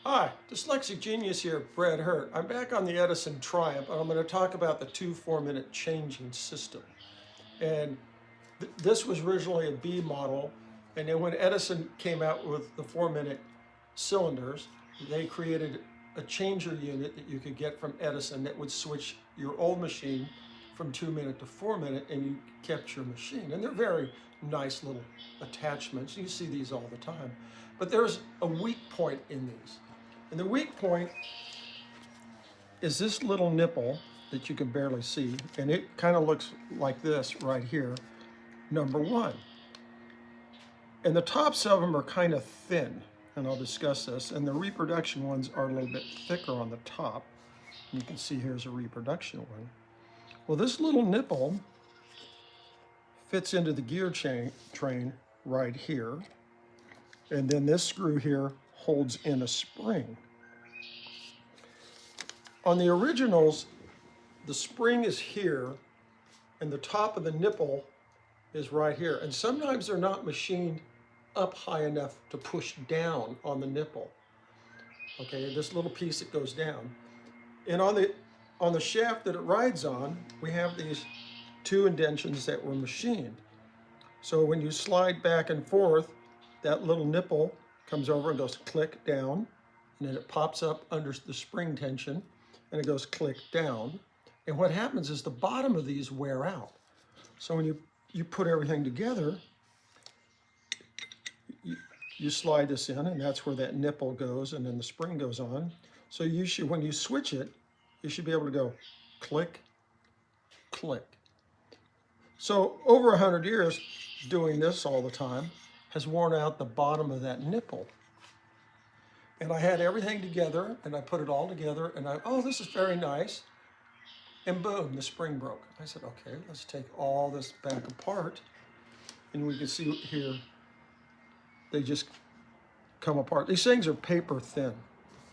Hi, Dyslexic Genius here, Brad Hurt. I'm back on the Edison Triumph, and I'm going to talk about the 2 4-minute changing system. And this was originally a B model, and then when Edison came out with the 4-minute cylinders, they created a changer unit that you could get from Edison that would switch your old machine from 2 minute to 4 minute, and you kept your machine. And they're very nice little attachments. You see these all the time. But there's a weak point in these. And the weak point is this little nipple that you can barely see, and it kind of looks like this right here, number one. And the tops of them are kind of thin, and I'll discuss this, and the reproduction ones are a little bit thicker on the top. You can see here's a reproduction one. Well, this little nipple fits into the gear train right here, and then this screw here holds in a spring. On the originals, the spring is here and the top of the nipple is right here. And sometimes they're not machined up high enough to push down on the nipple. Okay, this little piece that goes down. And on the shaft that it rides on, we have these two indentions that were machined. So when you slide back and forth, that little nipple comes over and goes click down, and then it pops up under the spring tension, and it goes click down. And what happens is the bottom of these wear out. So when you put everything together, you slide this in, and that's where that nipple goes, and then the spring goes on. So you should, when you switch it, you should be able to go click, click. So over 100 years doing this all the time has worn out the bottom of that nipple. And I had everything together, and I put it all together, and oh, this is very nice. And boom, the spring broke. I said, okay, let's take all this back apart. And we can see here, they just come apart. These things are paper thin,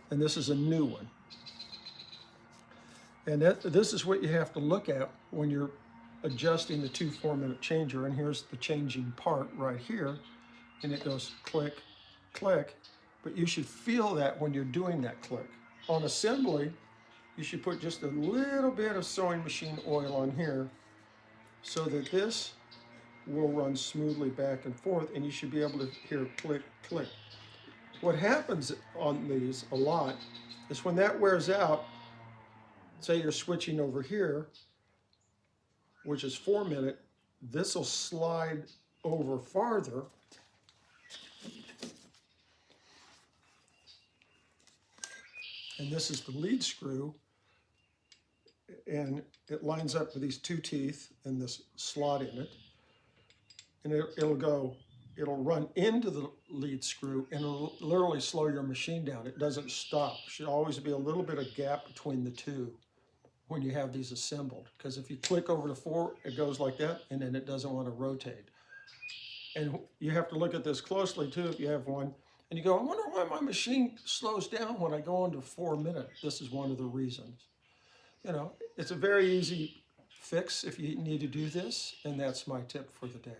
and this is a new one. And this is what you have to look at when you're adjusting the 2 4-minute changer. And here's the changing part right here, and it goes click, click. But you should feel that when you're doing that click. On assembly, you should put just a little bit of sewing machine oil on here so that this will run smoothly back and forth, and you should be able to hear click, click. What happens on these a lot is when that wears out, say you're switching over here, which is 4-minute, this will slide over farther. And this is the lead screw, and it lines up with these two teeth and this slot in it. And it'll run into the lead screw, and it'll literally slow your machine down. It doesn't stop. There should always be a little bit of gap between the two when you have these assembled. Because if you click over to 4, it goes like that, and then it doesn't want to rotate. And you have to look at this closely too if you have one. And you go, I wonder why my machine slows down when I go into 4-minute. This is one of the reasons. You know, it's a very easy fix if you need to do this, and that's my tip for the day.